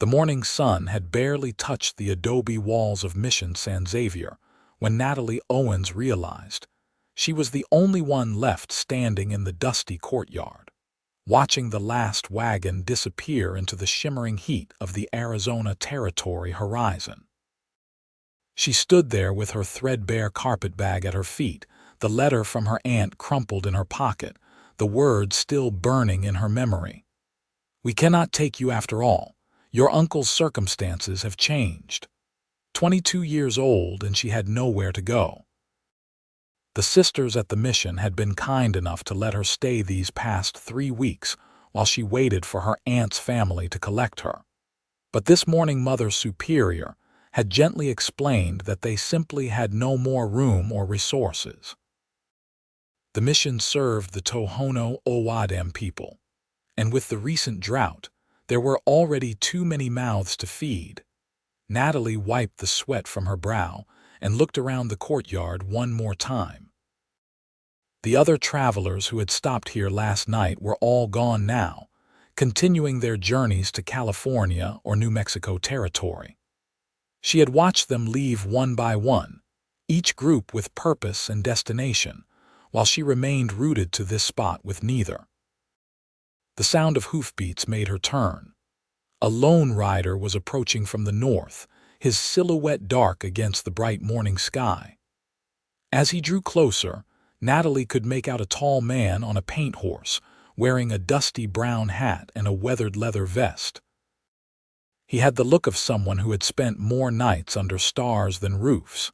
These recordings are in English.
The morning sun had barely touched the adobe walls of Mission San Xavier when Natalie Owens realized she was the only one left standing in the dusty courtyard, watching the last wagon disappear into the shimmering heat of the Arizona Territory horizon. She stood there with her threadbare carpetbag at her feet, the letter from her aunt crumpled in her pocket, the words still burning in her memory. "We cannot take you after all. Your uncle's circumstances have changed." 22 years old, and she had nowhere to go. The sisters at the mission had been kind enough to let her stay these past 3 weeks while she waited for her aunt's family to collect her. But this morning Mother Superior had gently explained that they simply had no more room or resources. The mission served the Tohono O'odham people, and with the recent drought, there were already too many mouths to feed. Natalie wiped the sweat from her brow and looked around the courtyard one more time. The other travelers who had stopped here last night were all gone now, continuing their journeys to California or New Mexico territory. She had watched them leave one by one, each group with purpose and destination, while she remained rooted to this spot with neither. The sound of hoofbeats made her turn. A lone rider was approaching from the north, his silhouette dark against the bright morning sky. As he drew closer, Natalie could make out a tall man on a paint horse, wearing a dusty brown hat and a weathered leather vest. He had the look of someone who had spent more nights under stars than roofs.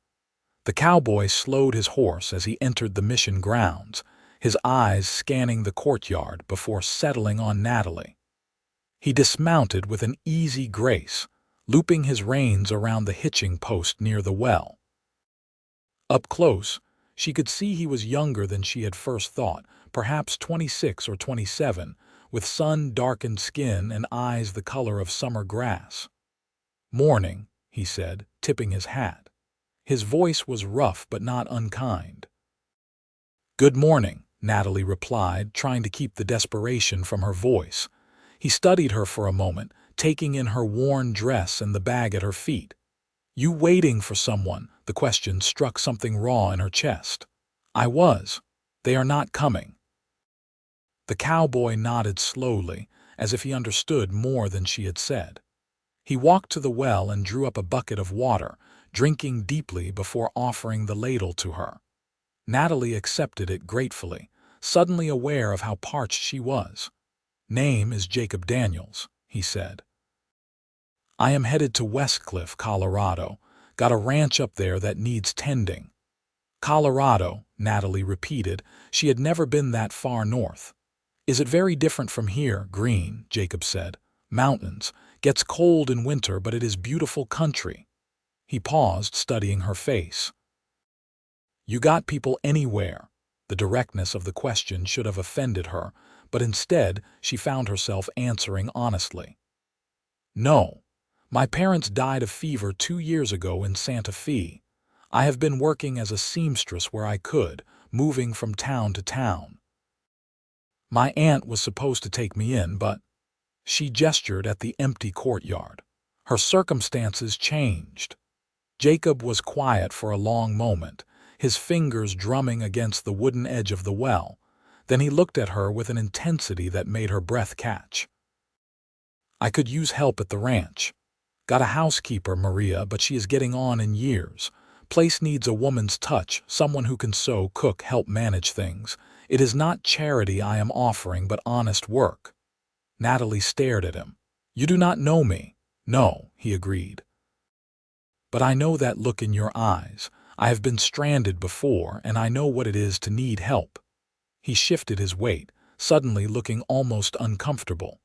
The cowboy slowed his horse as he entered the mission grounds, his eyes scanning the courtyard before settling on Natalie. He dismounted with an easy grace, looping his reins around the hitching post near the well. Up close, she could see he was younger than she had first thought, perhaps 26 or 27, with sun-darkened skin and eyes the color of summer grass. "Morning," he said, tipping his hat. His voice was rough but not unkind. "Good morning," Natalie replied, trying to keep the desperation from her voice. He studied her for a moment, taking in her worn dress and the bag at her feet. "You waiting for someone?" The question struck something raw in her chest. "I was. They are not coming." The cowboy nodded slowly, as if he understood more than she had said. He walked to the well and drew up a bucket of water, drinking deeply before offering the ladle to her. Natalie accepted it gratefully, suddenly aware of how parched she was. "Name is Jacob Daniels," he said. "I am headed to Westcliff, Colorado. Got a ranch up there that needs tending." "Colorado," Natalie repeated. She had never been that far north. "Is it very different from here?" "Green," Jacob said. "Mountains. Gets cold in winter, but it is beautiful country." He paused, studying her face. "You got people anywhere?" The directness of the question should have offended her, but instead she found herself answering honestly. "No. My parents died of fever 2 years ago in Santa Fe. I have been working as a seamstress where I could, moving from town to town. My aunt was supposed to take me in, but—" She gestured at the empty courtyard. Her circumstances changed. Jacob was quiet for a long moment, his fingers drumming against the wooden edge of the well. Then he looked at her with an intensity that made her breath catch. "I could use help at the ranch. Got a housekeeper, Maria, but she is getting on in years. Place needs a woman's touch, someone who can sew, cook, help manage things. It is not charity I am offering, but honest work." Natalie stared at him. "You do not know me." "No," he agreed. "But I know that look in your eyes. I have been stranded before, and I know what it is to need help." He shifted his weight, suddenly looking almost uncomfortable.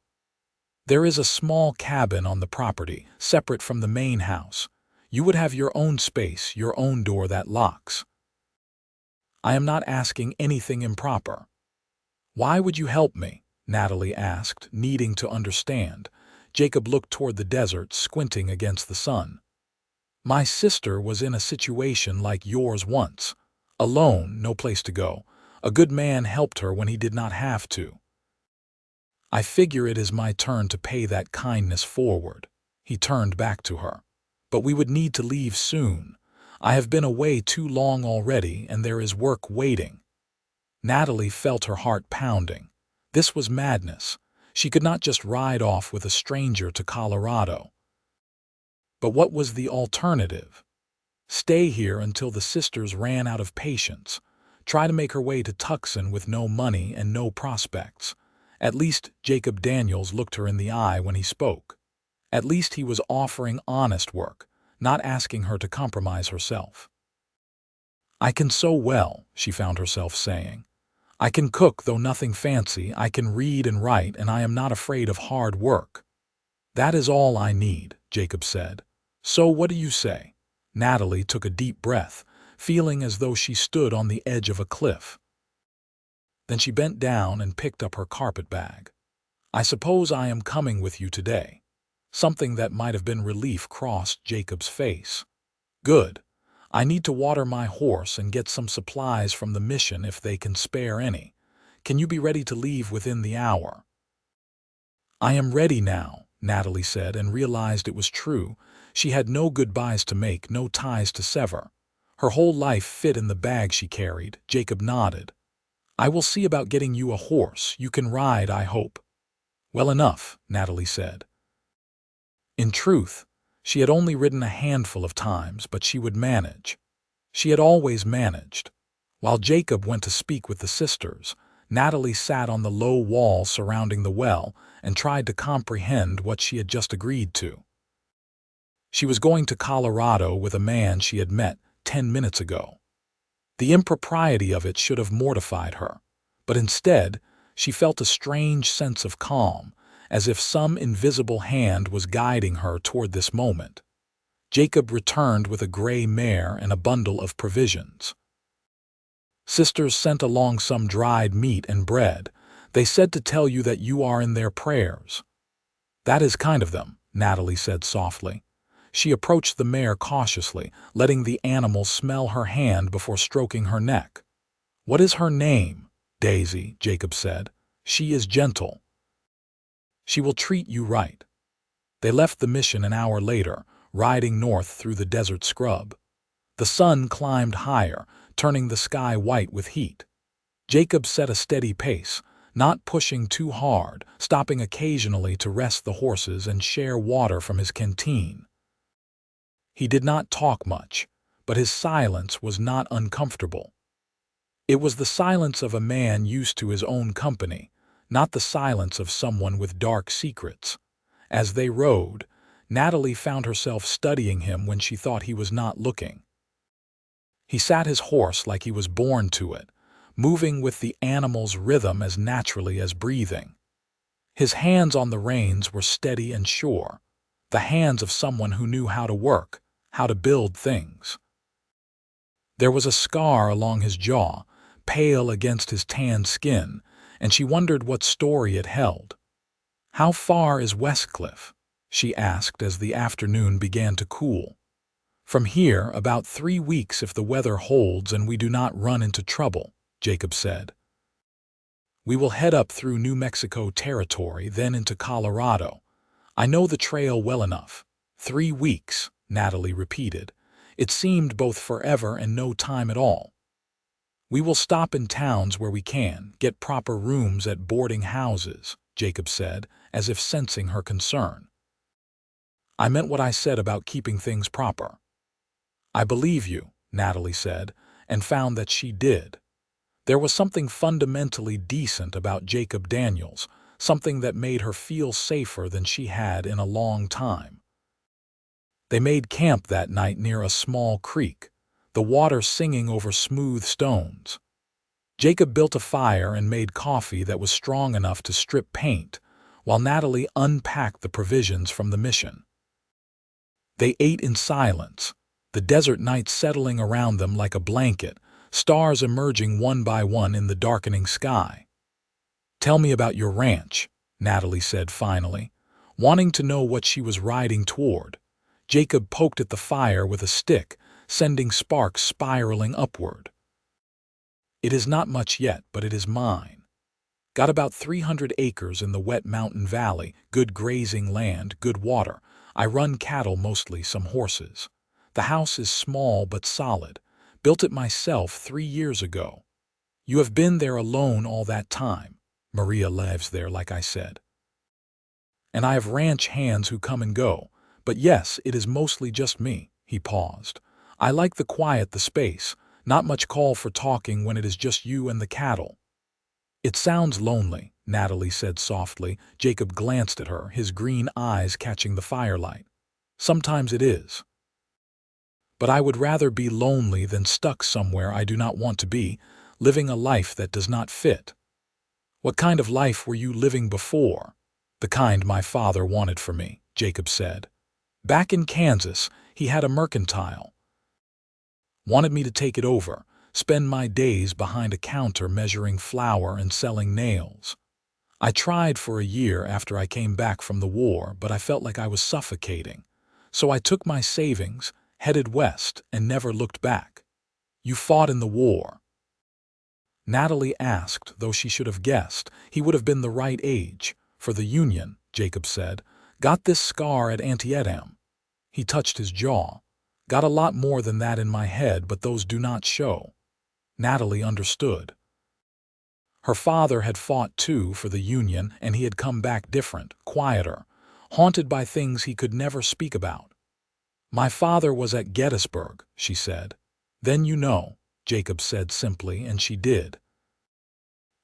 "There is a small cabin on the property, separate from the main house. You would have your own space, your own door that locks. I am not asking anything improper." "Why would you help me?" Natalie asked, needing to understand. Jacob looked toward the desert, squinting against the sun. "My sister was in a situation like yours once. Alone, no place to go. A good man helped her when he did not have to. I figure it is my turn to pay that kindness forward." He turned back to her. But we would need to leave soon. I have been away too long already, and there is work waiting. Natalie felt her heart pounding. This was madness. She could not just ride off with a stranger to Colorado. But what was the alternative? Stay here until the sisters ran out of patience. Try to make her way to Tucson with no money and no prospects. At least Jacob Daniels looked her in the eye when he spoke. At least he was offering honest work, not asking her to compromise herself. I can sew well, she found herself saying. I can cook, though nothing fancy. I can read and write, and I am not afraid of hard work. That is all I need, Jacob said. So what do you say? Natalie took a deep breath, feeling as though she stood on the edge of a cliff. Then she bent down and picked up her carpet bag. I suppose I am coming with you today. Something that might have been relief crossed Jacob's face. Good. I need to water my horse and get some supplies from the mission if they can spare any. Can you be ready to leave within the hour? I am ready now, Natalie said, and realized it was true. She had no goodbyes to make, no ties to sever. Her whole life fit in the bag she carried. Jacob nodded. I will see about getting you a horse. You can ride, I hope. Well enough, Natalie said. In truth, she had only ridden a handful of times, but she would manage. She had always managed. While Jacob went to speak with the sisters, Natalie sat on the low wall surrounding the well and tried to comprehend what she had just agreed to. She was going to Colorado with a man she had met 10 minutes ago. The impropriety of it should have mortified her, but instead she felt a strange sense of calm, as if some invisible hand was guiding her toward this moment. Jacob returned with a gray mare and a bundle of provisions. Sisters sent along some dried meat and bread. They said to tell you that you are in their prayers. That is kind of them, Natalie said softly. She approached the mare cautiously, letting the animal smell her hand before stroking her neck. What is her name? Daisy, Jacob said. She is gentle. She will treat you right. They left the mission an hour later, riding north through the desert scrub. The sun climbed higher, turning the sky white with heat. Jacob set a steady pace, not pushing too hard, stopping occasionally to rest the horses and share water from his canteen. He did not talk much, but his silence was not uncomfortable. It was the silence of a man used to his own company, not the silence of someone with dark secrets. As they rode, Natalie found herself studying him when she thought he was not looking. He sat his horse like he was born to it, moving with the animal's rhythm as naturally as breathing. His hands on the reins were steady and sure, the hands of someone who knew how to work, how to build things. There was a scar along his jaw, pale against his tanned skin, and she wondered what story it held. How far is Westcliff? She asked as the afternoon began to cool. From here, about 3 weeks if the weather holds and we do not run into trouble, Jacob said. We will head up through New Mexico territory, then into Colorado. I know the trail well enough. 3 weeks, Natalie repeated. It seemed both forever and no time at all. We will stop in towns where we can, get proper rooms at boarding houses, Jacob said, as if sensing her concern. I meant what I said about keeping things proper. I believe you, Natalie said, and found that she did. There was something fundamentally decent about Jacob Daniels, something that made her feel safer than she had in a long time. They made camp that night near a small creek, the water singing over smooth stones. Jacob built a fire and made coffee that was strong enough to strip paint, while Natalie unpacked the provisions from the mission. They ate in silence, the desert night settling around them like a blanket, stars emerging one by one in the darkening sky. Tell me about your ranch, Natalie said finally, wanting to know what she was riding toward. Jacob poked at the fire with a stick, sending sparks spiraling upward. It is not much yet, but it is mine. Got about 300 acres in the wet mountain valley, good grazing land, good water. I run cattle mostly, some horses. The house is small but solid. Built it myself 3 years ago. You have been there alone all that time. Maria lives there, like I said. And I have ranch hands who come and go. But yes, it is mostly just me. He paused. I like the quiet, the space. Not much call for talking when it is just you and the cattle. It sounds lonely, Natalie said softly. Jacob glanced at her, his green eyes catching the firelight. Sometimes it is. But I would rather be lonely than stuck somewhere I do not want to be, living a life that does not fit. What kind of life were you living before? The kind my father wanted for me, Jacob said. Back in Kansas, he had a mercantile. Wanted me to take it over, spend my days behind a counter measuring flour and selling nails. I tried for a year after I came back from the war, but I felt like I was suffocating. So I took my savings, headed west, and never looked back. You fought in the war? Natalie asked, though she should have guessed. He would have been the right age. For the Union, Jacob said. Got this scar at Antietam. He touched his jaw. Got a lot more than that in my head, but those do not show. Natalie understood. Her father had fought too for the Union, and he had come back different, quieter, haunted by things he could never speak about. My father was at Gettysburg, she said. Then you know, Jacob said simply, and she did.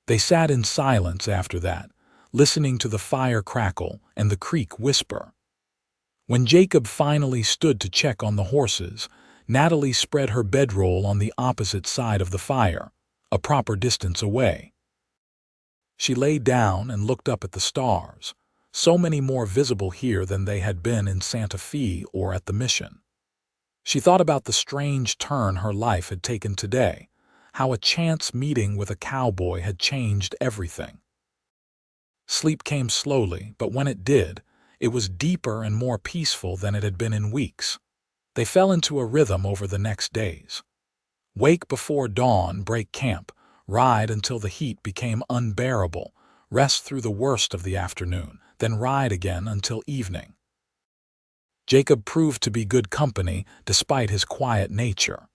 They sat in silence after that, listening to the fire crackle and the creek whisper. When Jacob finally stood to check on the horses, Natalie spread her bedroll on the opposite side of the fire, a proper distance away. She lay down and looked up at the stars, so many more visible here than they had been in Santa Fe or at the Mission. She thought about the strange turn her life had taken today, how a chance meeting with a cowboy had changed everything. Sleep came slowly, but when it did, it was deeper and more peaceful than it had been in weeks. They fell into a rhythm over the next days. Wake before dawn, break camp, ride until the heat became unbearable, rest through the worst of the afternoon, then ride again until evening. Jacob proved to be good company despite his quiet nature.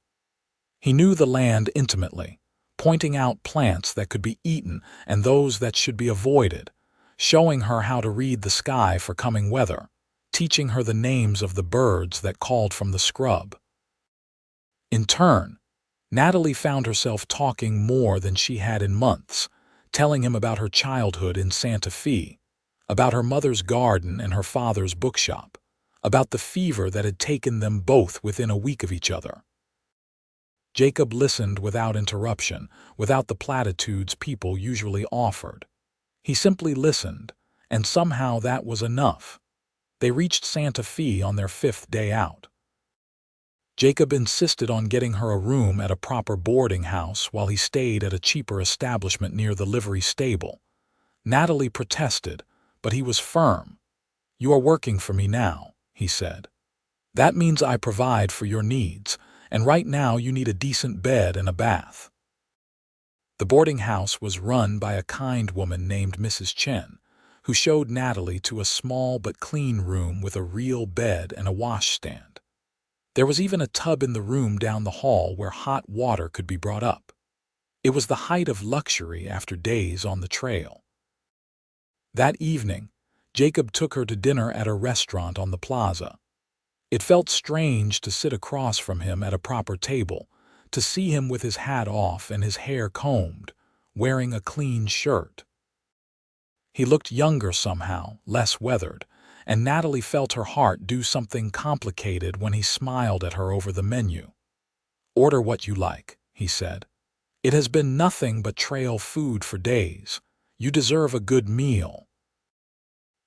He knew the land intimately, pointing out plants that could be eaten and those that should be avoided, showing her how to read the sky for coming weather, teaching her the names of the birds that called from the scrub. In turn, Natalie found herself talking more than she had in months, telling him about her childhood in Santa Fe, about her mother's garden and her father's bookshop, about the fever that had taken them both within a week of each other. Jacob listened without interruption, without the platitudes people usually offered. He simply listened, and somehow that was enough. They reached Santa Fe on their 5th day out. Jacob insisted on getting her a room at a proper boarding house while he stayed at a cheaper establishment near the livery stable. Natalie protested, but he was firm. You are working for me now, he said. That means I provide for your needs, and right now you need a decent bed and a bath. The boarding house was run by a kind woman named Mrs. Chen, who showed Natalie to a small but clean room with a real bed and a washstand. There was even a tub in the room down the hall where hot water could be brought up. It was the height of luxury after days on the trail. That evening, Jacob took her to dinner at a restaurant on the plaza. It felt strange to sit across from him at a proper table, to see him with his hat off and his hair combed, wearing a clean shirt. He looked younger somehow, less weathered, and Natalie felt her heart do something complicated when he smiled at her over the menu. Order what you like, he said. It has been nothing but trail food for days. You deserve a good meal.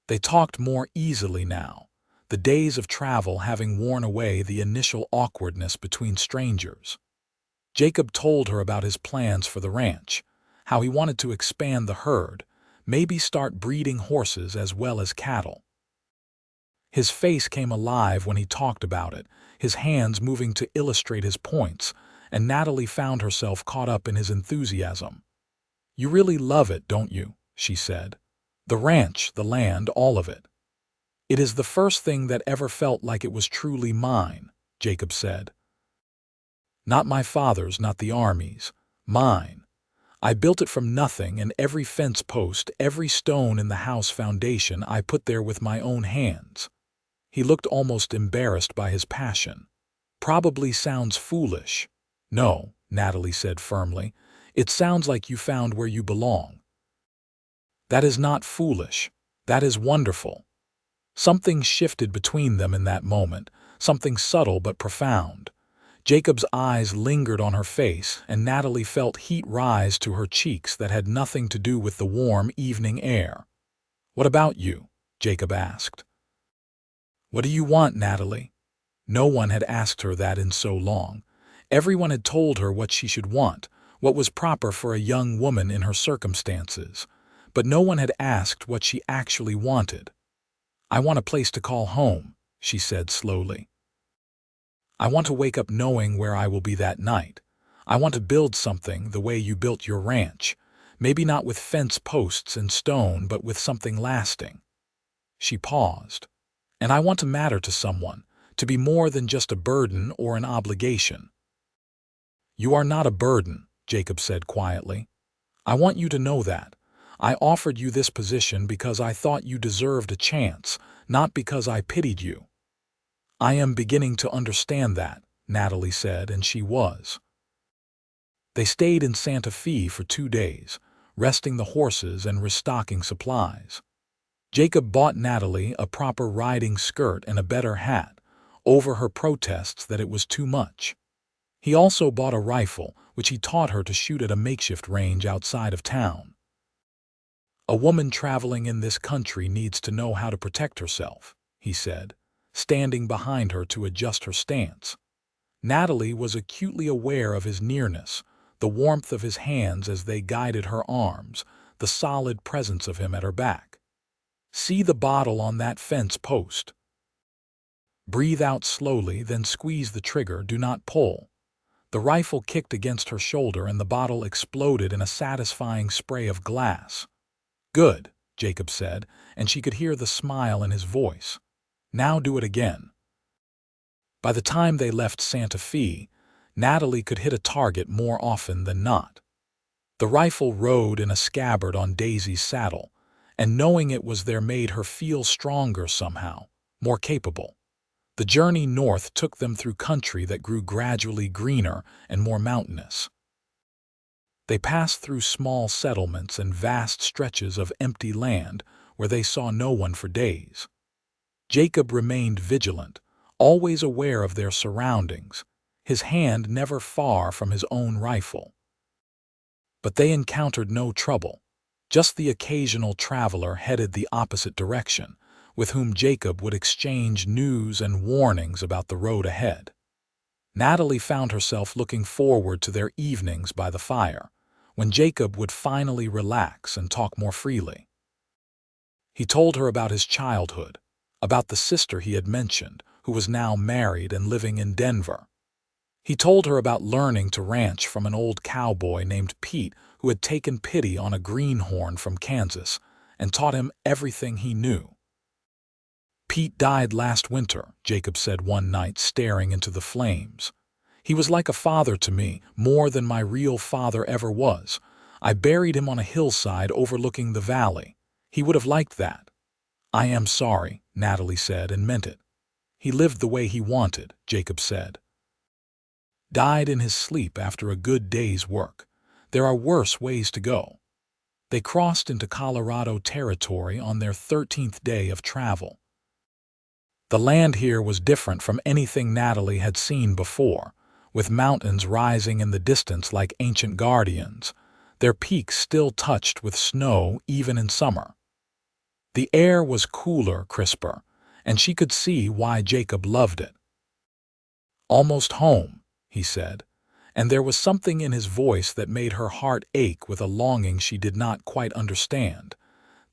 They talked more easily now, the days of travel having worn away the initial awkwardness between strangers. Jacob told her about his plans for the ranch, how he wanted to expand the herd, maybe start breeding horses as well as cattle. His face came alive when he talked about it, his hands moving to illustrate his points, and Natalie found herself caught up in his enthusiasm. You really love it, don't you? She said. The ranch, the land, all of it. "It is the first thing that ever felt like it was truly mine," Jacob said. "Not my father's, not the army's. Mine. I built it from nothing, and every fence post, every stone in the house foundation I put there with my own hands." He looked almost embarrassed by his passion. "Probably sounds foolish." "No," Natalie said firmly. "It sounds like you found where you belong." "That is not foolish. That is wonderful." Something shifted between them in that moment, something subtle but profound. Jacob's eyes lingered on her face, and Natalie felt heat rise to her cheeks that had nothing to do with the warm evening air. "What about you?" Jacob asked. "What do you want, Natalie?" No one had asked her that in so long. Everyone had told her what she should want, what was proper for a young woman in her circumstances. But no one had asked what she actually wanted. "I want a place to call home," she said slowly. "I want to wake up knowing where I will be that night. I want to build something the way you built your ranch, maybe not with fence posts and stone, but with something lasting." She paused. "And I want to matter to someone, to be more than just a burden or an obligation." "You are not a burden," Jacob said quietly. "I want you to know that. I offered you this position because I thought you deserved a chance, not because I pitied you." "I am beginning to understand that," Natalie said, and she was. They stayed in Santa Fe for 2 days, resting the horses and restocking supplies. Jacob bought Natalie a proper riding skirt and a better hat, over her protests that it was too much. He also bought a rifle, which he taught her to shoot at a makeshift range outside of town. "A woman traveling in this country needs to know how to protect herself," he said, standing behind her to adjust her stance. Natalie was acutely aware of his nearness, the warmth of his hands as they guided her arms, the solid presence of him at her back. "See the bottle on that fence post. Breathe out slowly, then squeeze the trigger, do not pull." The rifle kicked against her shoulder and the bottle exploded in a satisfying spray of glass. "Good," Jacob said, and she could hear the smile in his voice. "Now do it again." By the time they left Santa Fe, Natalie could hit a target more often than not. The rifle rode in a scabbard on Daisy's saddle, and knowing it was there made her feel stronger somehow, more capable. The journey north took them through country that grew gradually greener and more mountainous. They passed through small settlements and vast stretches of empty land where they saw no one for days. Jacob remained vigilant, always aware of their surroundings, his hand never far from his own rifle. But they encountered no trouble, just the occasional traveler headed the opposite direction, with whom Jacob would exchange news and warnings about the road ahead. Natalie found herself looking forward to their evenings by the fire, when Jacob would finally relax and talk more freely. He told her about his childhood, about the sister he had mentioned, who was now married and living in Denver. He told her about learning to ranch from an old cowboy named Pete who had taken pity on a greenhorn from Kansas and taught him everything he knew. "Pete died last winter," Jacob said one night, staring into the flames. "He was like a father to me, more than my real father ever was. I buried him on a hillside overlooking the valley. He would have liked that." "I am sorry," Natalie said, and meant it. "He lived the way he wanted," Jacob said. "Died in his sleep after a good day's work. There are worse ways to go." They crossed into Colorado territory on their 13th day of travel. The land here was different from anything Natalie had seen before, with mountains rising in the distance like ancient guardians, their peaks still touched with snow even in summer. The air was cooler, crisper, and she could see why Jacob loved it. "Almost home," he said, and there was something in his voice that made her heart ache with a longing she did not quite understand.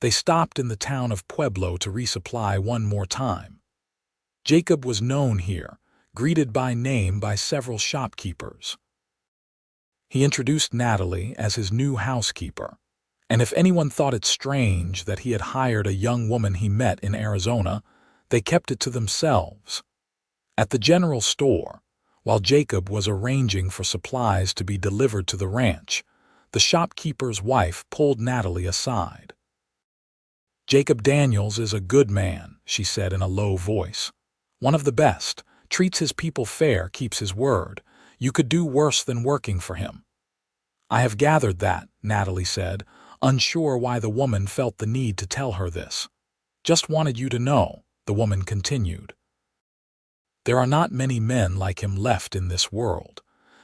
They stopped in the town of Pueblo to resupply one more time. Jacob was known here, greeted by name by several shopkeepers. He introduced Natalie as his new housekeeper, and if anyone thought it strange that he had hired a young woman he met in Arizona, They kept it to themselves. At the general store, while Jacob was arranging for supplies to be delivered to the ranch, the shopkeeper's wife pulled Natalie aside. "Jacob Daniels is a good man," she said in a low voice. "One of the best, treats his people fair, keeps his word. You could do worse than working for him." "I have gathered that," Natalie said, unsure why the woman felt the need to tell her this. "Just wanted you to know," the woman continued. "There are not many men like him left in this world.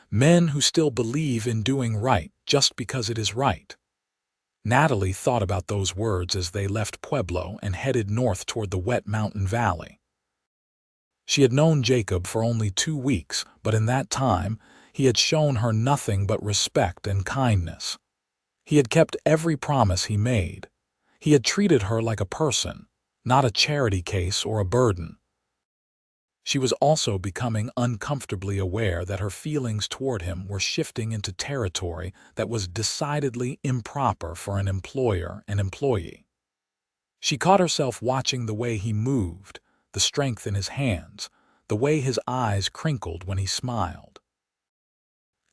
Men who still believe in doing right just because it is right." Natalie thought about those words as they left Pueblo and headed north toward the wet mountain valley. She had known Jacob for only 2 weeks, but in that time, he had shown her nothing but respect and kindness. He had kept every promise he made. He had treated her like a person, not a charity case or a burden. She was also becoming uncomfortably aware that her feelings toward him were shifting into territory that was decidedly improper for an employer and employee. She caught herself watching the way he moved, the strength in his hands, the way his eyes crinkled when he smiled.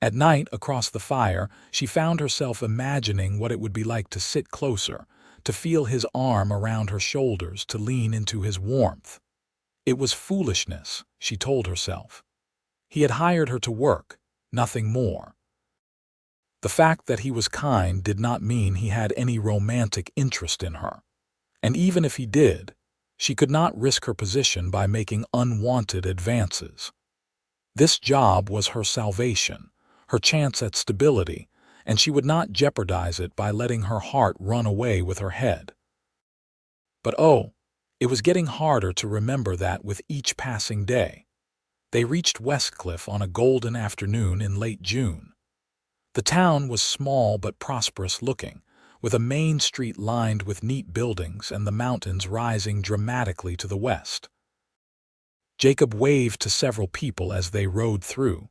At night, across the fire, she found herself imagining what it would be like to sit closer, to feel his arm around her shoulders, to lean into his warmth. It was foolishness, she told herself. He had hired her to work, nothing more. The fact that he was kind did not mean he had any romantic interest in her. And even if he did, she could not risk her position by making unwanted advances. This job was her salvation, her chance at stability, and she would not jeopardize it by letting her heart run away with her head. But it was getting harder to remember that with each passing day. They reached Westcliff on a golden afternoon in late June. The town was small but prosperous-looking, with a main street lined with neat buildings and the mountains rising dramatically to the west. Jacob waved to several people as they rode through,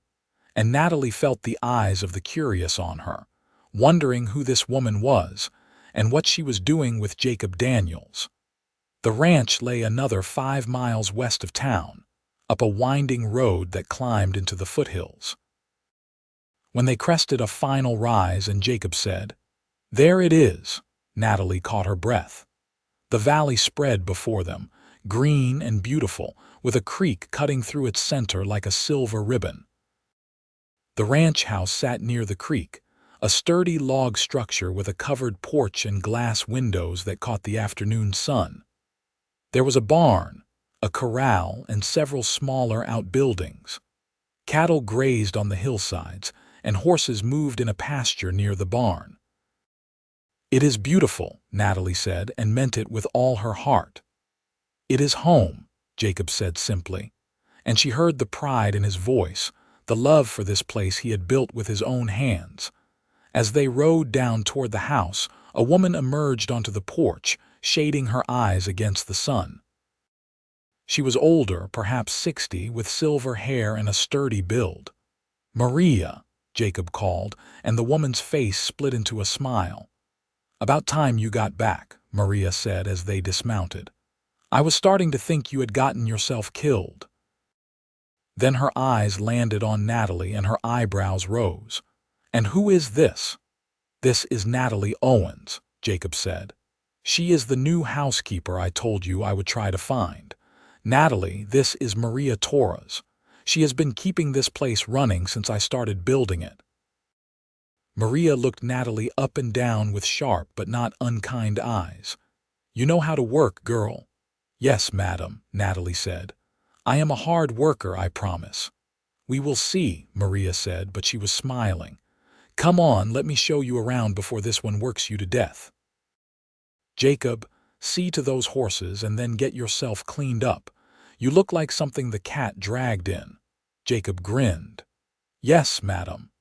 and Natalie felt the eyes of the curious on her, wondering who this woman was and what she was doing with Jacob Daniels. The ranch lay another 5 miles west of town, up a winding road that climbed into the foothills. When they crested a final rise and Jacob said, "There it is," Natalie caught her breath. The valley spread before them, green and beautiful, with a creek cutting through its center like a silver ribbon. The ranch house sat near the creek, a sturdy log structure with a covered porch and glass windows that caught the afternoon sun. There was a barn, a corral, and several smaller outbuildings. Cattle grazed on the hillsides, and horses moved in a pasture near the barn. "It is beautiful," Natalie said, and meant it with all her heart. "It is home," Jacob said simply, and she heard the pride in his voice, the love for this place he had built with his own hands. As they rode down toward the house, a woman emerged onto the porch, shading her eyes against the sun. She was older, perhaps 60, with silver hair and a sturdy build. "Maria," Jacob called, and the woman's face split into a smile. "About time you got back," Maria said as they dismounted. "I was starting to think you had gotten yourself killed." Then her eyes landed on Natalie and her eyebrows rose. "And who is this?" "This is Natalie Owens," Jacob said. "She is the new housekeeper I told you I would try to find. Natalie, this is Maria Torres. She has been keeping this place running since I started building it." Maria looked Natalie up and down with sharp but not unkind eyes. "You know how to work, girl." "Yes, madam," Natalie said. "I am a hard worker, I promise." "We will see," Maria said, but she was smiling. "Come on, let me show you around before this one works you to death." "Jacob, see to those horses and then get yourself cleaned up. You look like something the cat dragged in." Jacob grinned. "Yes, madam."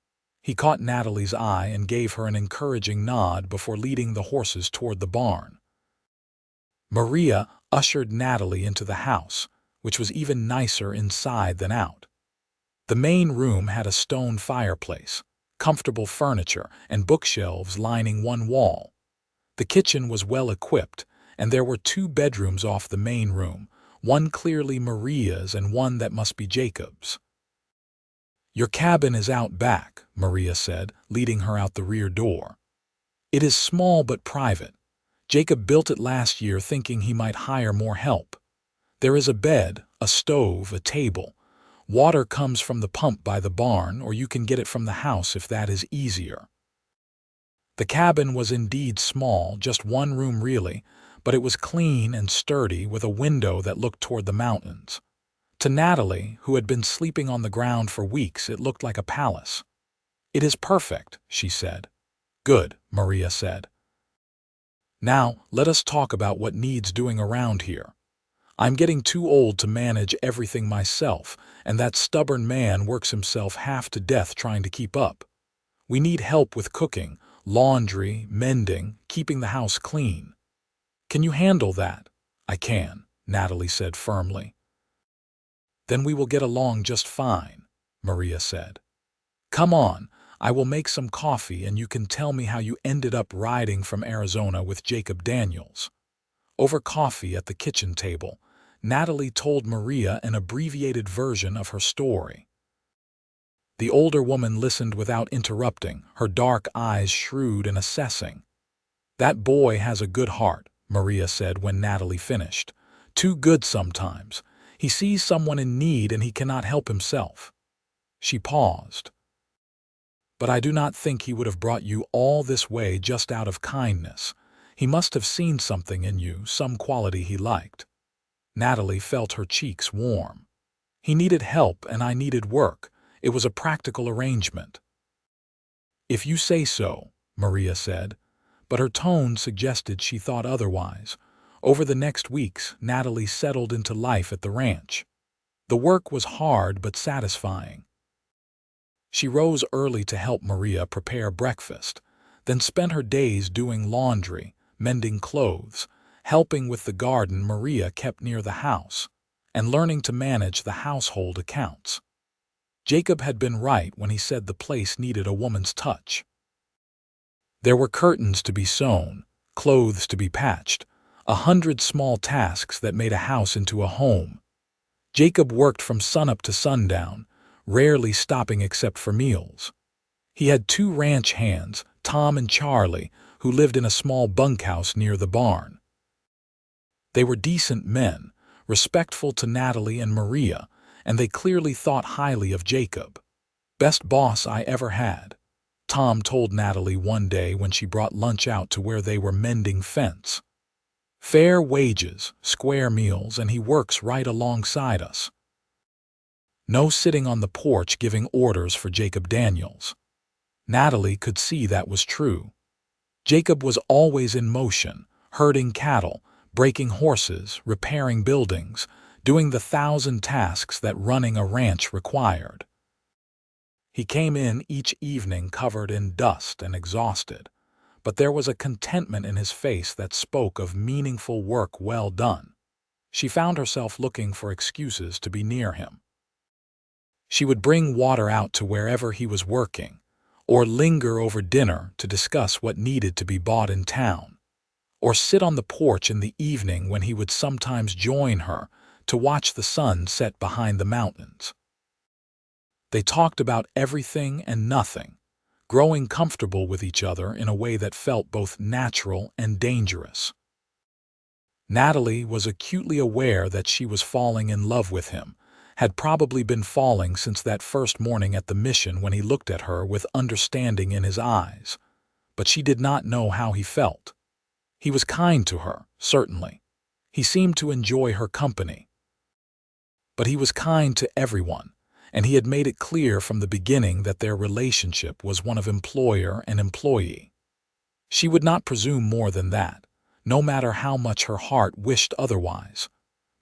He caught Natalie's eye and gave her an encouraging nod before leading the horses toward the barn. Maria ushered Natalie into the house, which was even nicer inside than out. The main room had a stone fireplace, comfortable furniture, and bookshelves lining one wall. The kitchen was well equipped, and there were 2 bedrooms off the main room, one clearly Maria's and one that must be Jacob's. "Your cabin is out back," Maria said, leading her out the rear door. "It is small but private. Jacob built it last year thinking he might hire more help. There is a bed, a stove, a table. Water comes from the pump by the barn, or you can get it from the house if that is easier." The cabin was indeed small, just one room really, but it was clean and sturdy with a window that looked toward the mountains. To Natalie, who had been sleeping on the ground for weeks, it looked like a palace. "It is perfect," she said. "Good," Maria said. "Now, let us talk about what needs doing around here. I'm getting too old to manage everything myself, and that stubborn man works himself half to death trying to keep up. We need help with cooking, laundry, mending, keeping the house clean. Can you handle that?" "I can," Natalie said firmly. "Then we will get along just fine," Maria said. "Come on, I will make some coffee and you can tell me how you ended up riding from Arizona with Jacob Daniels." Over coffee at the kitchen table, Natalie told Maria an abbreviated version of her story. The older woman listened without interrupting, her dark eyes shrewd and assessing. "That boy has a good heart," Maria said when Natalie finished. "Too good sometimes. He sees someone in need and he cannot help himself." She paused. "But I do not think he would have brought you all this way just out of kindness. He must have seen something in you, some quality he liked." Natalie felt her cheeks warm. "He needed help and I needed work. It was a practical arrangement." "If you say so," Maria said, but her tone suggested she thought otherwise. Over the next weeks, Natalie settled into life at the ranch. The work was hard but satisfying. She rose early to help Maria prepare breakfast, then spent her days doing laundry, mending clothes, helping with the garden Maria kept near the house, and learning to manage the household accounts. Jacob had been right when he said the place needed a woman's touch. There were curtains to be sewn, clothes to be patched, 100 small tasks that made a house into a home. Jacob worked from sunup to sundown, rarely stopping except for meals. He had 2 ranch hands, Tom and Charlie, who lived in a small bunkhouse near the barn. They were decent men, respectful to Natalie and Maria, and they clearly thought highly of Jacob. "Best boss I ever had," Tom told Natalie one day when she brought lunch out to where they were mending fence. "Fair wages, square meals, and he works right alongside us." No sitting on the porch giving orders for Jacob Daniels. Natalie could see that was true. Jacob was always in motion, herding cattle, breaking horses, repairing buildings, doing the 1,000 tasks that running a ranch required. He came in each evening covered in dust and exhausted, but there was a contentment in his face that spoke of meaningful work well done. She found herself looking for excuses to be near him. She would bring water out to wherever he was working, or linger over dinner to discuss what needed to be bought in town, or sit on the porch in the evening when he would sometimes join her to watch the sun set behind the mountains. They talked about everything and nothing, growing comfortable with each other in a way that felt both natural and dangerous. Natalie was acutely aware that she was falling in love with him, had probably been falling since that first morning at the mission when he looked at her with understanding in his eyes, but she did not know how he felt. He was kind to her, certainly. He seemed to enjoy her company. But he was kind to everyone, and he had made it clear from the beginning that their relationship was one of employer and employee. She would not presume more than that, no matter how much her heart wished otherwise.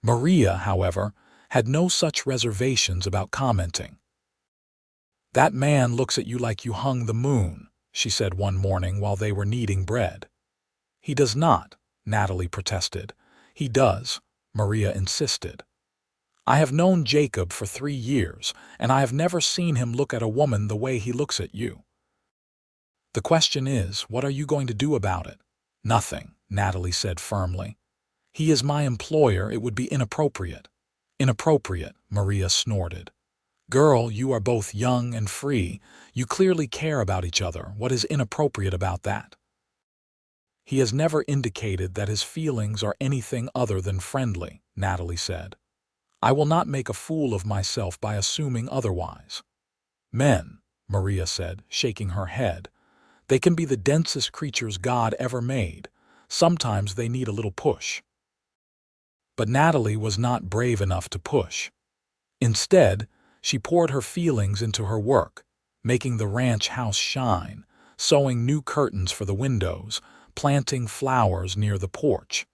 Maria, however, had no such reservations about commenting. "That man looks at you like you hung the moon," she said one morning while they were kneading bread. "He does not," Natalie protested. "He does," Maria insisted. "I have known Jacob for 3 years, and I have never seen him look at a woman the way he looks at you." "The question is, what are you going to do about it?" "Nothing," Natalie said firmly. He is my employer, it would be inappropriate. Inappropriate, Maria snorted. Girl, you are both young and free. You clearly care about each other. What is inappropriate about that? He has never indicated that his feelings are anything other than friendly, Natalie said. I will not make a fool of myself by assuming otherwise. Men, Maria said, shaking her head, they can be the densest creatures God ever made. Sometimes they need a little push. But Natalie was not brave enough to push. Instead, she poured her feelings into her work, making the ranch house shine, sewing new curtains for the windows, planting flowers near the porch.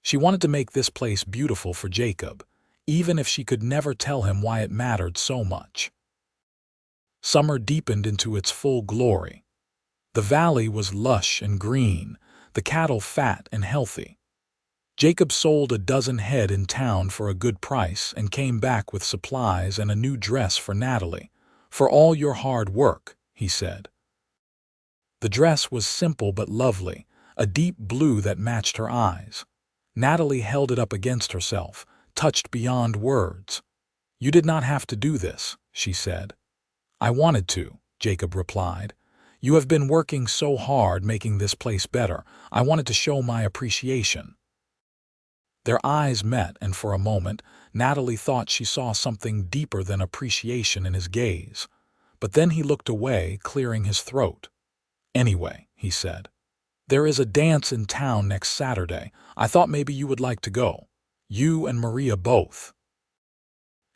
She wanted to make this place beautiful for Jacob, even if she could never tell him why it mattered so much. Summer deepened into its full glory. The valley was lush and green, the cattle fat and healthy. Jacob sold a dozen head in town for a good price and came back with supplies and a new dress for Natalie. For all your hard work, he said. The dress was simple but lovely, a deep blue that matched her eyes. Natalie held it up against herself, touched beyond words. You did not have to do this, she said. I wanted to, Jacob replied. You have been working so hard making this place better. I wanted to show my appreciation. Their eyes met, and for a moment, Natalie thought she saw something deeper than appreciation in his gaze. But then he looked away, clearing his throat. Anyway, he said, there is a dance in town next Saturday. I thought maybe you would like to go. You and Maria both.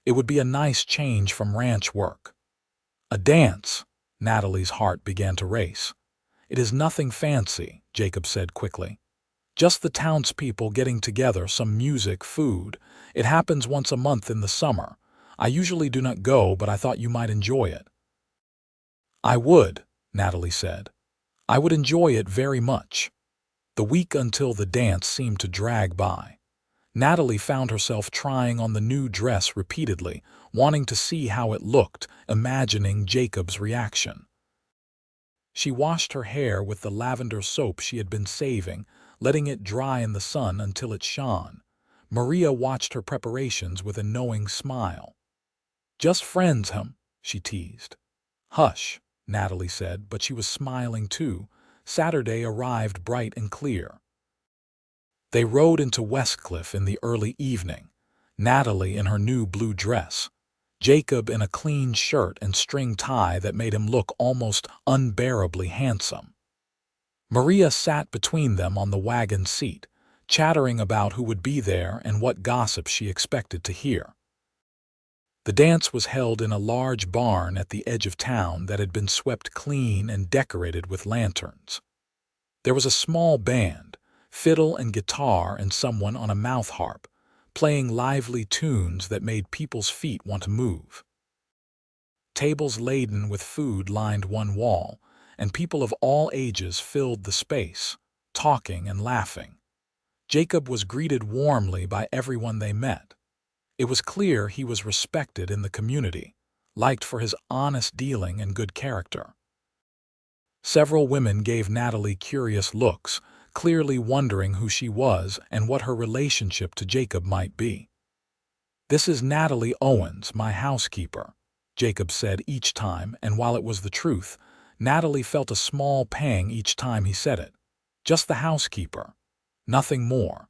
It would be a nice change from ranch work. A dance. Natalie's heart began to race. It is nothing fancy, Jacob said quickly. Just the townspeople getting together, some music, food. It happens once a month in the summer. I usually do not go, but I thought you might enjoy it. I would, Natalie said. I would enjoy it very much. The week until the dance seemed to drag by. Natalie found herself trying on the new dress repeatedly, wanting to see how it looked, imagining Jacob's reaction. She washed her hair with the lavender soap she had been saving, letting it dry in the sun until it shone. Maria watched her preparations with a knowing smile. Just friends, she teased. Hush, Natalie said, but she was smiling too. Saturday arrived bright and clear. They rode into Westcliff in the early evening, Natalie in her new blue dress, Jacob in a clean shirt and string tie that made him look almost unbearably handsome. Maria sat between them on the wagon seat, chattering about who would be there and what gossip she expected to hear. The dance was held in a large barn at the edge of town that had been swept clean and decorated with lanterns. There was a small band, fiddle and guitar, and someone on a mouth harp, playing lively tunes that made people's feet want to move. Tables laden with food lined one wall, and people of all ages filled the space, talking and laughing. Jacob was greeted warmly by everyone they met. It was clear he was respected in the community, liked for his honest dealing and good character. Several women gave Natalie curious looks, clearly wondering who she was and what her relationship to Jacob might be. This is Natalie Owens, my housekeeper, Jacob said each time, and while it was the truth, Natalie felt a small pang each time he said it. Just the housekeeper. Nothing more.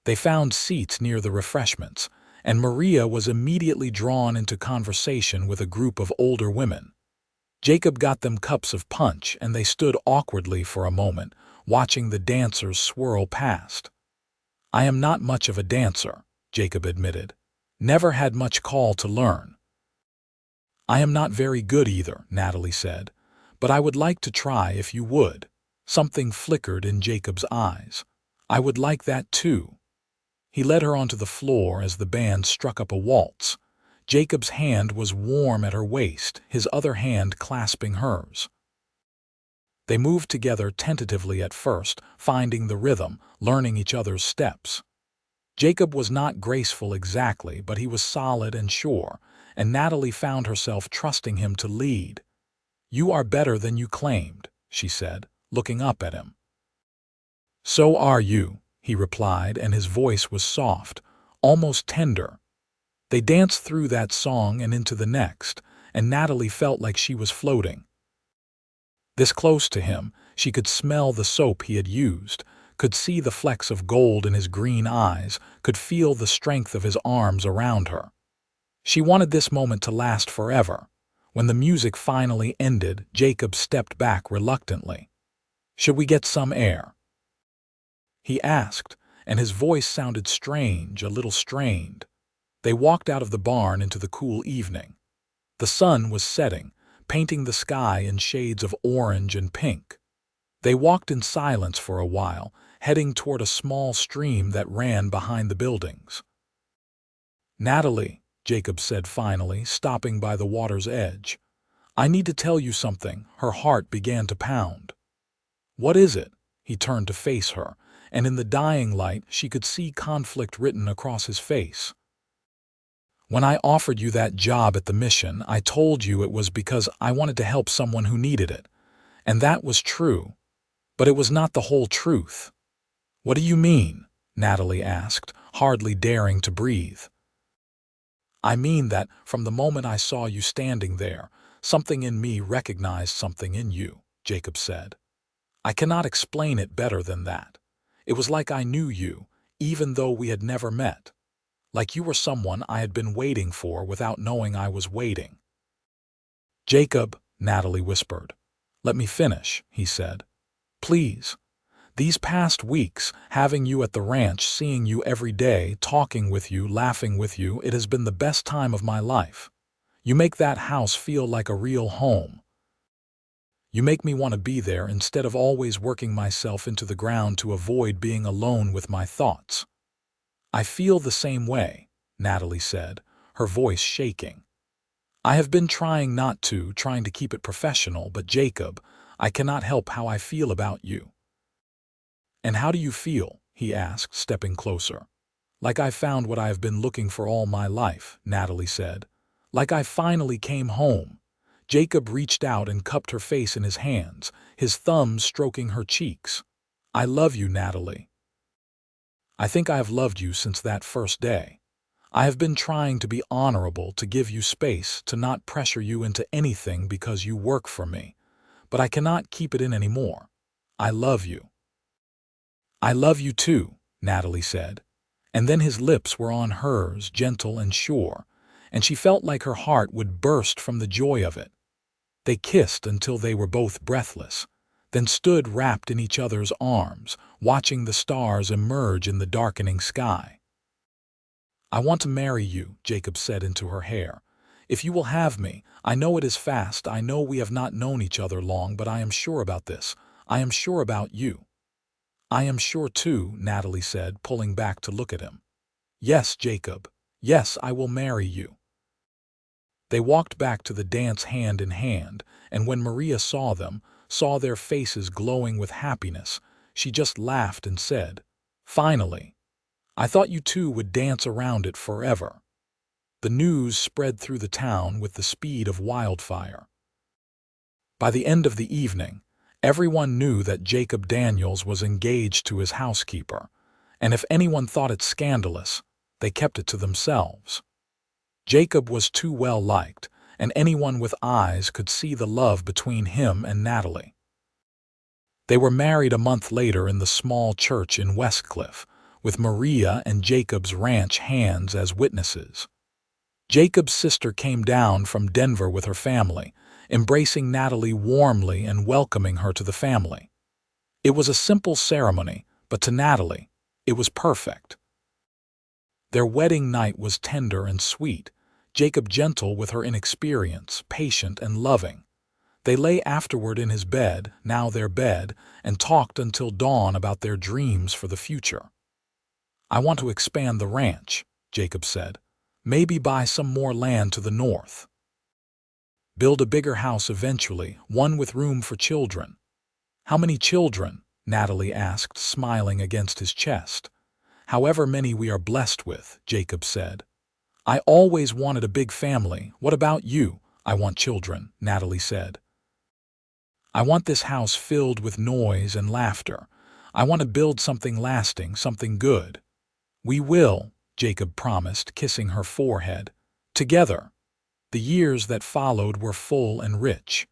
They found seats near the refreshments, and Maria was immediately drawn into conversation with a group of older women. Jacob got them cups of punch, and they stood awkwardly for a moment, watching the dancers swirl past. I am not much of a dancer, Jacob admitted. Never had much call to learn. I am not very good either, Natalie said, but I would like to try if you would. Something flickered in Jacob's eyes. I would like that too. He led her onto the floor as the band struck up a waltz. Jacob's hand was warm at her waist, his other hand clasping hers. They moved together tentatively at first, finding the rhythm, learning each other's steps. Jacob was not graceful exactly, but he was solid and sure, and Natalie found herself trusting him to lead. You are better than you claimed, she said, looking up at him. So are you, he replied, and his voice was soft, almost tender. They danced through that song and into the next, and Natalie felt like she was floating. This close to him, she could smell the soap he had used, could see the flecks of gold in his green eyes, could feel the strength of his arms around her. She wanted this moment to last forever. When the music finally ended, Jacob stepped back reluctantly. "Should we get some air?" he asked, and his voice sounded strange, a little strained. They walked out of the barn into the cool evening. The sun was setting, painting the sky in shades of orange and pink. They walked in silence for a while, heading toward a small stream that ran behind the buildings. "Natalie," Jacob said finally, stopping by the water's edge, "I need to tell you something." Her heart began to pound. "What is it?" He turned to face her, and in the dying light she could see conflict written across his face. "When I offered you that job at the mission, I told you it was because I wanted to help someone who needed it. And that was true. But it was not the whole truth." "What do you mean?" Natalie asked, hardly daring to breathe. "I mean that from the moment I saw you standing there, something in me recognized something in you," Jacob said. "I cannot explain it better than that. It was like I knew you, even though we had never met. Like you were someone I had been waiting for without knowing I was waiting." "Jacob," Natalie whispered. "Let me finish," he said. "Please. These past weeks, having you at the ranch, seeing you every day, talking with you, laughing with you, it has been the best time of my life. You make that house feel like a real home. You make me want to be there instead of always working myself into the ground to avoid being alone with my thoughts." "I feel the same way," Natalie said, her voice shaking. "I have been trying trying to keep it professional, but Jacob, I cannot help how I feel about you." "And how do you feel?" he asked, stepping closer. "Like I found what I have been looking for all my life," Natalie said. "Like I finally came home." Jacob reached out and cupped her face in his hands, his thumbs stroking her cheeks. "I love you, Natalie. I think I have loved you since that first day. I have been trying to be honorable, to give you space, to not pressure you into anything because you work for me. But I cannot keep it in anymore. I love you." "I love you too," Natalie said. And then his lips were on hers, gentle and sure, and she felt like her heart would burst from the joy of it. They kissed until they were both breathless, then stood wrapped in each other's arms, watching the stars emerge in the darkening sky. "I want to marry you," Jacob said into her hair. "If you will have me, I know it is fast, I know we have not known each other long, but I am sure about this. I am sure about you." "I am sure too," Natalie said, pulling back to look at him. "Yes, Jacob. Yes, I will marry you." They walked back to the dance hand in hand, and when Maria saw them, saw their faces glowing with happiness, she just laughed and said, "Finally. I thought you two would dance around it forever." The news spread through the town with the speed of wildfire. By the end of the evening, everyone knew that Jacob Daniels was engaged to his housekeeper, and if anyone thought it scandalous, they kept it to themselves. Jacob was too well liked, and anyone with eyes could see the love between him and Natalie. They were married a month later in the small church in Westcliff, with Maria and Jacob's ranch hands as witnesses. Jacob's sister came down from Denver with her family, embracing Natalie warmly and welcoming her to the family. It was a simple ceremony, but to Natalie, it was perfect. Their wedding night was tender and sweet, Jacob gentle with her inexperience, patient and loving. They lay afterward in his bed, now their bed, and talked until dawn about their dreams for the future. "I want to expand the ranch," Jacob said. "Maybe buy some more land to the north. Build a bigger house eventually, one with room for children." "How many children?" Natalie asked, smiling against his chest. "However many we are blessed with," Jacob said. "I always wanted a big family. What about you?" "I want children," Natalie said. "I want this house filled with noise and laughter. I want to build something lasting, something good." "We will," Jacob promised, kissing her forehead. "Together." The years that followed were full and rich.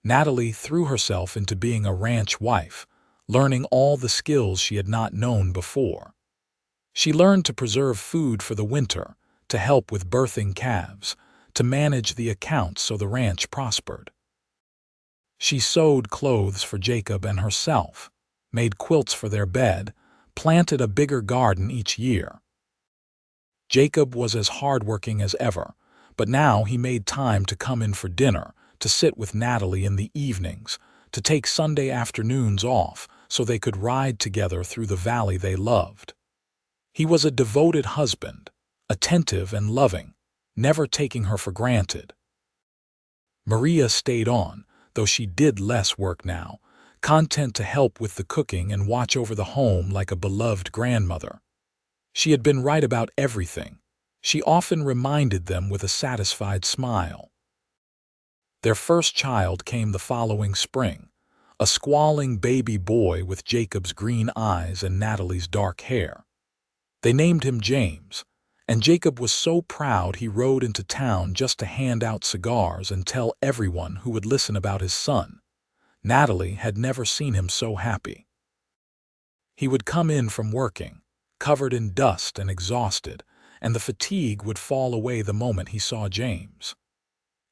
Natalie threw herself into being a ranch wife, learning all the skills she had not known before. She learned to preserve food for the winter, to help with birthing calves, to manage the accounts so the ranch prospered. She sewed clothes for Jacob and herself, made quilts for their bed, planted a bigger garden each year. Jacob was as hardworking as ever, but now he made time to come in for dinner, to sit with Natalie in the evenings, to take Sunday afternoons off so they could ride together through the valley they loved. He was a devoted husband, attentive and loving, never taking her for granted. Maria stayed on, though she did less work now, content to help with the cooking and watch over the home like a beloved grandmother. She had been right about everything. She often reminded them with a satisfied smile. Their first child came the following spring, a squalling baby boy with Jacob's green eyes and Natalie's dark hair. They named him James, and Jacob was so proud he rode into town just to hand out cigars and tell everyone who would listen about his son. Natalie had never seen him so happy. He would come in from working, covered in dust and exhausted, and the fatigue would fall away the moment he saw James.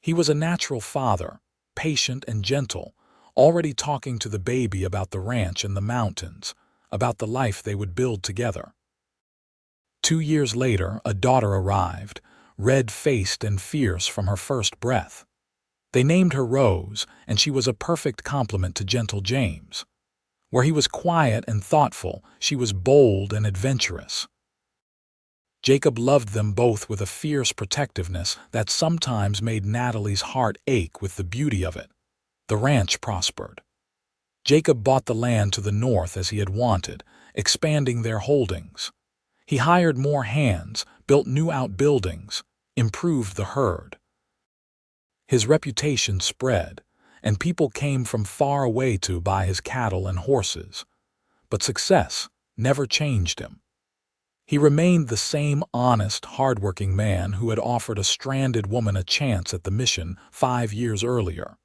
He was a natural father, patient and gentle, already talking to the baby about the ranch and the mountains, about the life they would build together. 2 years later, a daughter arrived, red-faced and fierce from her first breath. They named her Rose, and she was a perfect complement to gentle James. Where he was quiet and thoughtful, she was bold and adventurous. Jacob loved them both with a fierce protectiveness that sometimes made Natalie's heart ache with the beauty of it. The ranch prospered. Jacob bought the land to the north as he had wanted, expanding their holdings. He hired more hands, built new outbuildings, improved the herd. His reputation spread, and people came from far away to buy his cattle and horses. But success never changed him. He remained the same honest, hardworking man who had offered a stranded woman a chance at the mission 5 years earlier.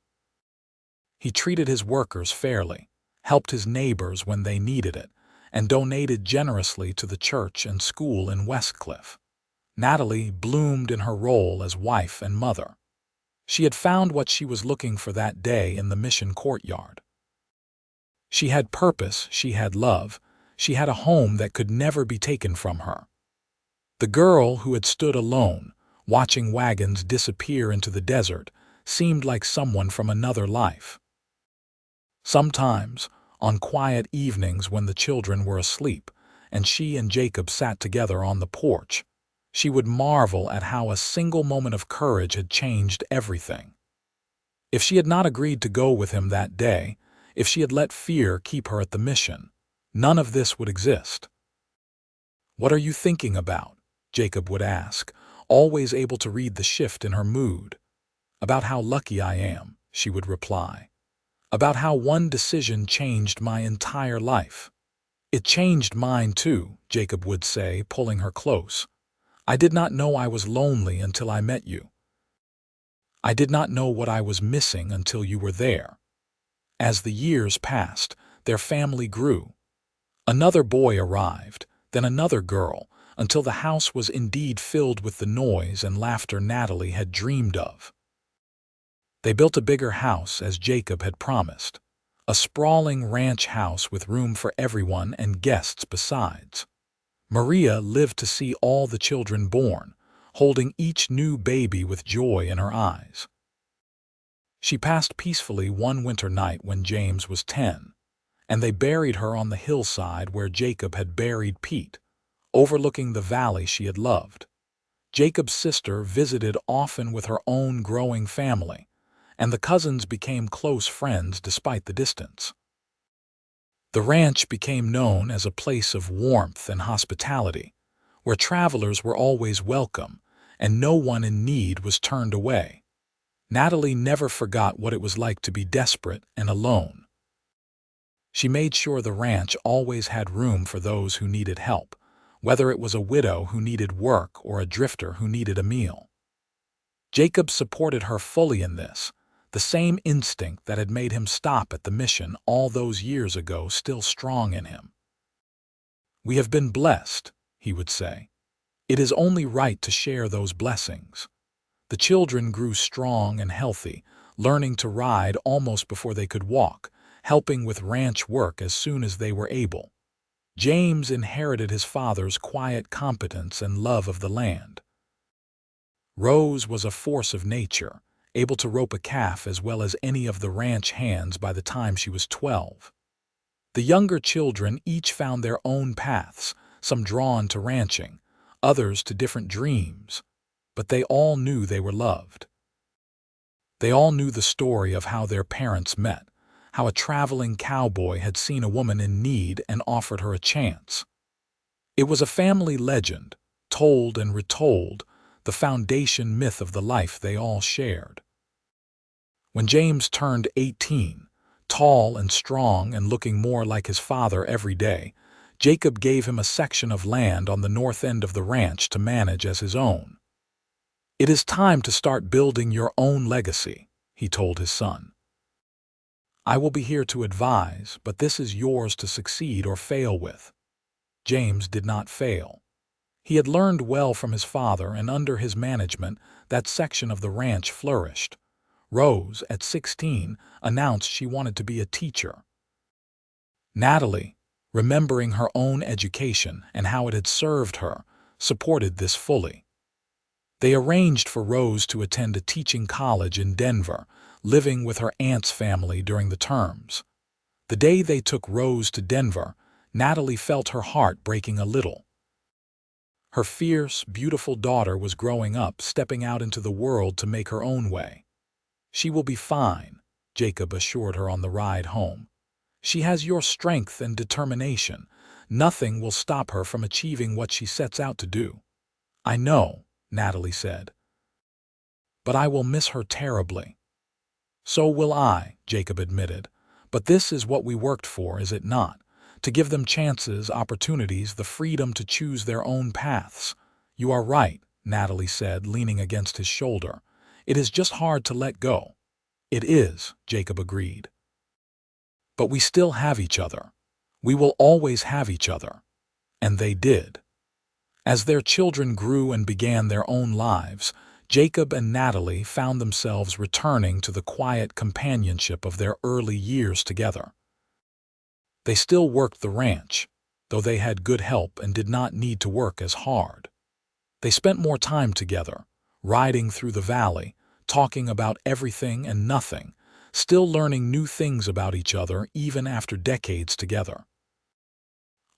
He treated his workers fairly, helped his neighbors when they needed it, and donated generously to the church and school in Westcliff. Natalie bloomed in her role as wife and mother. She had found what she was looking for that day in the mission courtyard. She had purpose, she had love, she had a home that could never be taken from her. The girl who had stood alone, watching wagons disappear into the desert, seemed like someone from another life. Sometimes, on quiet evenings when the children were asleep, and she and Jacob sat together on the porch, she would marvel at how a single moment of courage had changed everything. If she had not agreed to go with him that day, if she had let fear keep her at the mission, none of this would exist. "What are you thinking about?" Jacob would ask, always able to read the shift in her mood. "About how lucky I am," she would reply. "About how one decision changed my entire life." "It changed mine too," Jacob would say, pulling her close. "I did not know I was lonely until I met you. I did not know what I was missing until you were there." As the years passed, their family grew. Another boy arrived, then another girl, until the house was indeed filled with the noise and laughter Natalie had dreamed of. They built a bigger house as Jacob had promised, a sprawling ranch house with room for everyone and guests besides. Maria lived to see all the children born, holding each new baby with joy in her eyes. She passed peacefully one winter night when James was 10, and they buried her on the hillside where Jacob had buried Pete, overlooking the valley she had loved. Jacob's sister visited often with her own growing family, and the cousins became close friends despite the distance. The ranch became known as a place of warmth and hospitality, where travelers were always welcome and no one in need was turned away. Natalie never forgot what it was like to be desperate and alone. She made sure the ranch always had room for those who needed help, whether it was a widow who needed work or a drifter who needed a meal. Jacob supported her fully in this, the same instinct that had made him stop at the mission all those years ago still strong in him. "We have been blessed," he would say. "It is only right to share those blessings." The children grew strong and healthy, learning to ride almost before they could walk, helping with ranch work as soon as they were able. James inherited his father's quiet competence and love of the land. Rose was a force of nature, able to rope a calf as well as any of the ranch hands by the time she was 12. The younger children each found their own paths, some drawn to ranching, others to different dreams, but they all knew they were loved. They all knew the story of how their parents met, how a traveling cowboy had seen a woman in need and offered her a chance. It was a family legend, told and retold, the foundation myth of the life they all shared. When James turned 18, tall and strong and looking more like his father every day, Jacob gave him a section of land on the north end of the ranch to manage as his own. "It is time to start building your own legacy," he told his son. "I will be here to advise, but this is yours to succeed or fail with." James did not fail. He had learned well from his father, and under his management, that section of the ranch flourished. Rose, at 16, announced she wanted to be a teacher. Natalie, remembering her own education and how it had served her, supported this fully. They arranged for Rose to attend a teaching college in Denver, living with her aunt's family during the terms. The day they took Rose to Denver, Natalie felt her heart breaking a little. Her fierce, beautiful daughter was growing up, stepping out into the world to make her own way. "She will be fine," Jacob assured her on the ride home. "She has your strength and determination. Nothing will stop her from achieving what she sets out to do." "I know," Natalie said. "But I will miss her terribly." "So will I," Jacob admitted. "But this is what we worked for, is it not? To give them chances, opportunities, the freedom to choose their own paths." "You are right," Natalie said, leaning against his shoulder. "It is just hard to let go." "It is," Jacob agreed. "But we still have each other. We will always have each other." And they did. As their children grew and began their own lives, Jacob and Natalie found themselves returning to the quiet companionship of their early years together. They still worked the ranch, though they had good help and did not need to work as hard. They spent more time together, riding through the valley, talking about everything and nothing, still learning new things about each other even after decades together.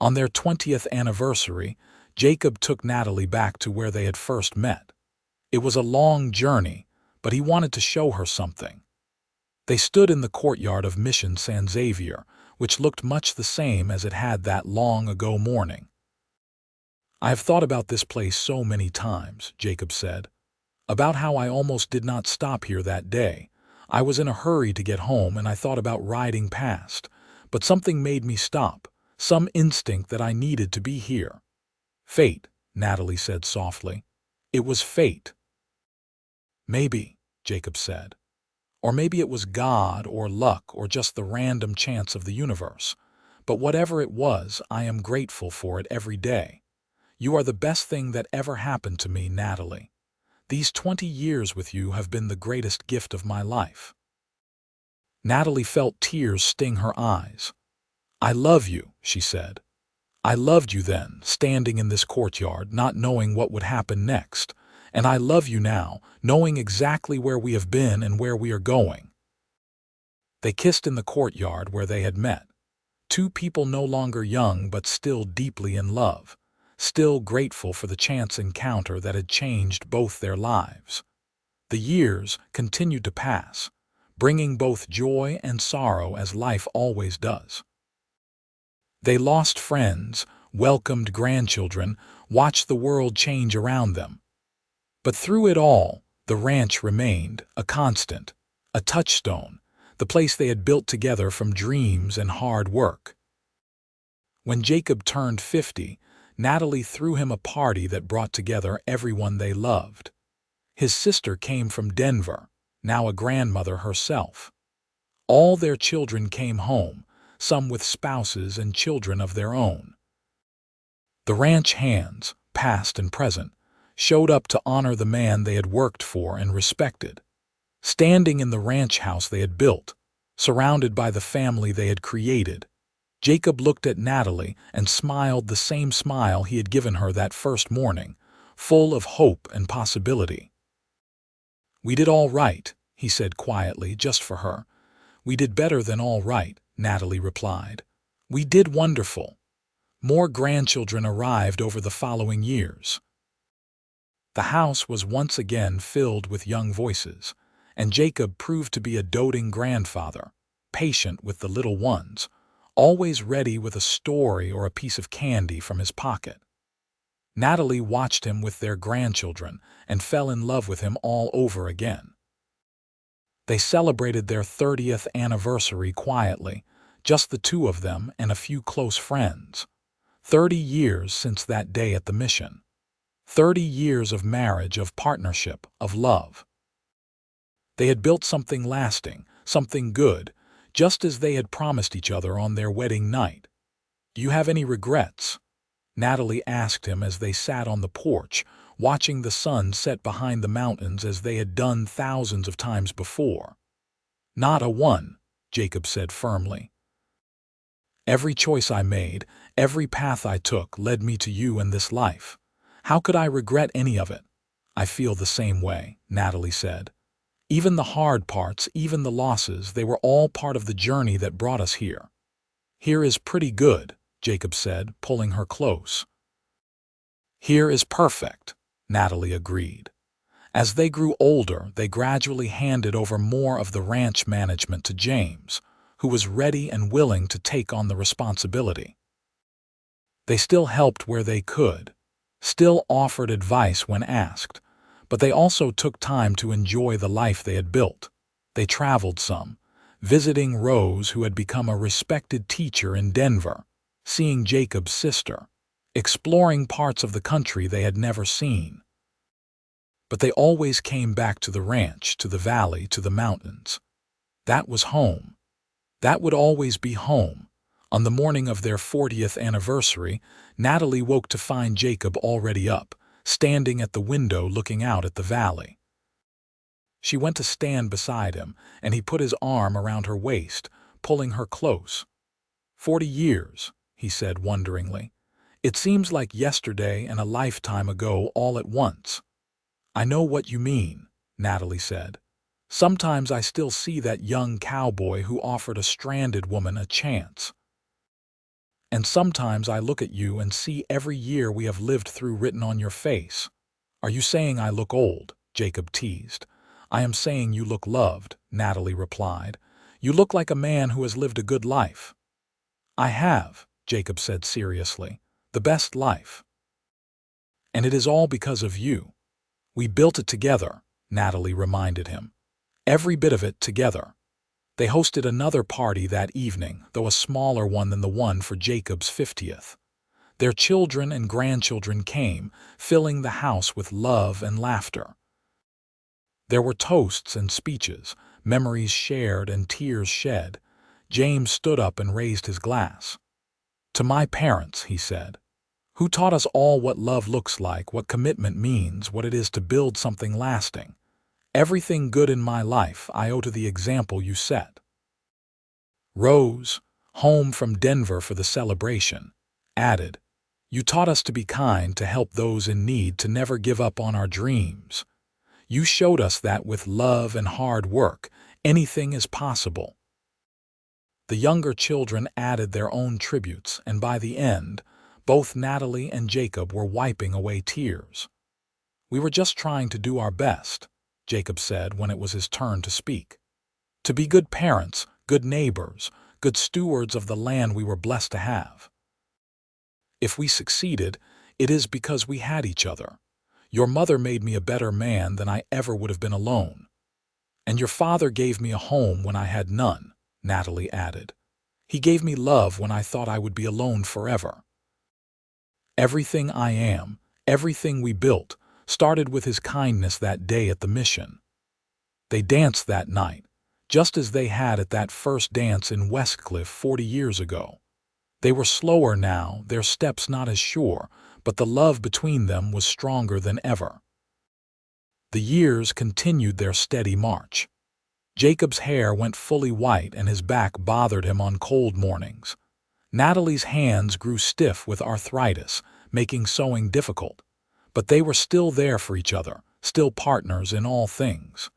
On their 20th anniversary, Jacob took Natalie back to where they had first met. It was a long journey, but he wanted to show her something. They stood in the courtyard of Mission San Xavier, which looked much the same as it had that long-ago morning. "I have thought about this place so many times," Jacob said, "about how I almost did not stop here that day. I was in a hurry to get home and I thought about riding past, but something made me stop, some instinct that I needed to be here." "Fate," Natalie said softly. "It was fate." "Maybe," Jacob said. "Or maybe it was God or luck or just the random chance of the universe. But whatever it was, I am grateful for it every day. You are the best thing that ever happened to me, Natalie. These 20 years with you have been the greatest gift of my life." Natalie felt tears sting her eyes. "I love you," she said. "I loved you then, standing in this courtyard, not knowing what would happen next. And I love you now, knowing exactly where we have been and where we are going." They kissed in the courtyard where they had met. Two people no longer young but still deeply in love, still grateful for the chance encounter that had changed both their lives. The years continued to pass, bringing both joy and sorrow as life always does. They lost friends, welcomed grandchildren, watched the world change around them. But through it all, the ranch remained a constant, a touchstone, the the place they had built together from dreams and hard work. When Jacob turned 50, Natalie threw him a party that brought together everyone they loved. His sister came from Denver, now a grandmother herself. All their children came home, some with spouses and children of their own. The ranch hands, past and present, showed up to honor the man they had worked for and respected. Standing in the ranch house they had built, surrounded by the family they had created, Jacob looked at Natalie and smiled the same smile he had given her that first morning, full of hope and possibility. "We did all right," he said quietly, just for her. "We did better than all right," Natalie replied. "We did wonderful." More grandchildren arrived over the following years. The house was once again filled with young voices, and Jacob proved to be a doting grandfather, patient with the little ones, always ready with a story or a piece of candy from his pocket. Natalie watched him with their grandchildren and fell in love with him all over again. They celebrated their 30th anniversary quietly, just the two of them and a few close friends. 30 years since that day at the mission. 30 years of marriage, of partnership, of love. They had built something lasting, something good, just as they had promised each other on their wedding night. "Do you have any regrets?" Natalie asked him as they sat on the porch, watching the sun set behind the mountains as they had done thousands of times before. "Not a one," Jacob said firmly. "Every choice I made, every path I took led me to you and this life. How could I regret any of it?" "I feel the same way," Natalie said. "Even the hard parts, even the losses, they were all part of the journey that brought us here." "Here is pretty good," Jacob said, pulling her close. "Here is perfect," Natalie agreed. As they grew older, they gradually handed over more of the ranch management to James, who was ready and willing to take on the responsibility. They still helped where they could, still offered advice when asked, but they also took time to enjoy the life they had built. They traveled some, visiting Rose, who had become a respected teacher in Denver, seeing Jacob's sister, exploring parts of the country they had never seen. But they always came back to the ranch, to the valley, to the mountains. That was home. That would always be home. On the morning of their 40th anniversary, Natalie woke to find Jacob already up, standing at the window looking out at the valley. She went to stand beside him, and he put his arm around her waist, pulling her close. 40 years, he said wonderingly. "It seems like yesterday and a lifetime ago all at once." "I know what you mean," Natalie said. "Sometimes I still see that young cowboy who offered a stranded woman a chance. And sometimes I look at you and see every year we have lived through written on your face." "Are you saying I look old?" Jacob teased. "I am saying you look loved," Natalie replied. "You look like a man who has lived a good life." "I have," Jacob said seriously. "The best life. And it is all because of you. We built it together," Natalie reminded him. "Every bit of it together." They hosted another party that evening, though a smaller one than the one for Jacob's 50th. Their children and grandchildren came, filling the house with love and laughter. There were toasts and speeches, memories shared and tears shed. James stood up and raised his glass. "To my parents," he said, "who taught us all what love looks like, what commitment means, what it is to build something lasting. Everything good in my life I owe to the example you set." Rose, home from Denver for the celebration, added, "You taught us to be kind, to help those in need, to never give up on our dreams. You showed us that with love and hard work, anything is possible." The younger children added their own tributes, and by the end, both Natalie and Jacob were wiping away tears. "We were just trying to do our best," Jacob said when it was his turn to speak. "To be good parents, good neighbors, good stewards of the land we were blessed to have. If we succeeded, it is because we had each other. Your mother made me a better man than I ever would have been alone." "And your father gave me a home when I had none," Natalie added. "He gave me love when I thought I would be alone forever. Everything I am, everything we built, started with his kindness that day at the mission." They danced that night, just as they had at that first dance in Westcliff 40 years ago. They were slower now, their steps not as sure, but the love between them was stronger than ever. The years continued their steady march. Jacob's hair went fully white and his back bothered him on cold mornings. Natalie's hands grew stiff with arthritis, making sewing difficult, but they were still there for each other, still partners in all things.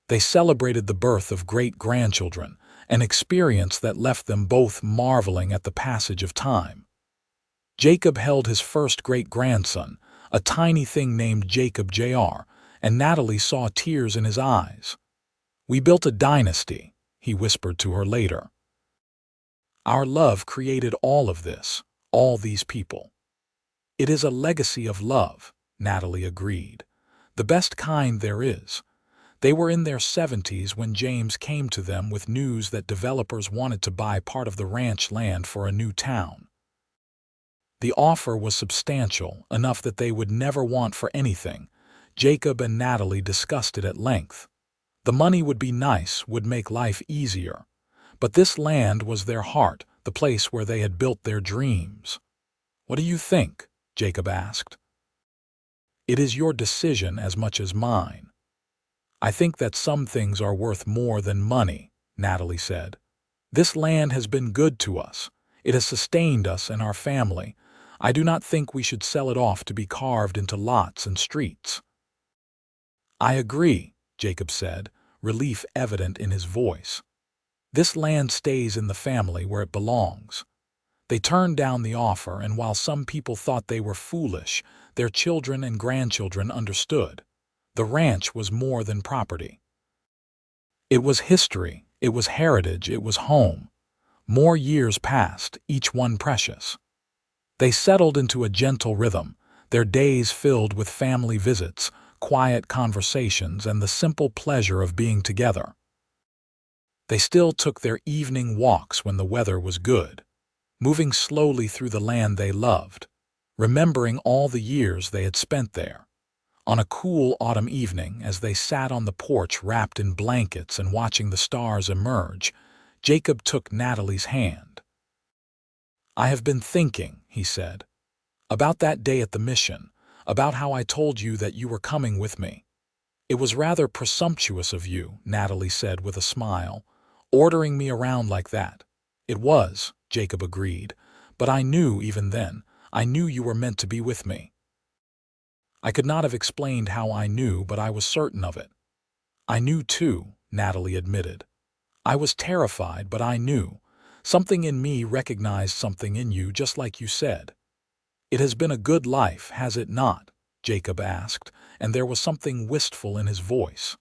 They celebrated the birth of great-grandchildren, an experience that left them both marveling at the passage of time. Jacob held his first great-grandson, a tiny thing named Jacob Jr., and Natalie saw tears in his eyes. "We built a dynasty," he whispered to her later. "Our love created all of this, all these people." "It is a legacy of love," Natalie agreed. "The best kind there is." They were in their 70s when James came to them with news that developers wanted to buy part of the ranch land for a new town. The offer was substantial, enough that they would never want for anything. Jacob and Natalie discussed it at length. The money would be nice, would make life easier. But this land was their heart, the place where they had built their dreams. "What do you think?" Jacob asked. "It is your decision as much as mine." "I think that some things are worth more than money," Natalie said. "This land has been good to us. It has sustained us and our family. I do not think we should sell it off to be carved into lots and streets." "I agree," Jacob said, relief evident in his voice. "This land stays in the family where it belongs." They turned down the offer, and while some people thought they were foolish, their children and grandchildren understood. The ranch was more than property. It was history, it was heritage, it was home. More years passed, each one precious. They settled into a gentle rhythm, their days filled with family visits, quiet conversations, and the simple pleasure of being together. They still took their evening walks when the weather was good, moving slowly through the land they loved, remembering all the years they had spent there. On a cool autumn evening, as they sat on the porch wrapped in blankets and watching the stars emerge, Jacob took Natalie's hand. "I have been thinking," he said, "about that day at the mission, about how I told you that you were coming with me." "It was rather presumptuous of you," Natalie said with a smile, "ordering me around like that." "It was," Jacob agreed, "but I knew even then, I knew you were meant to be with me." "I could not have explained how I knew, but I was certain of it." "I knew too," Natalie admitted. "I was terrified, but I knew. Something in me recognized something in you, just like you said." "It has been a good life, has it not?" Jacob asked, and there was something wistful in his voice.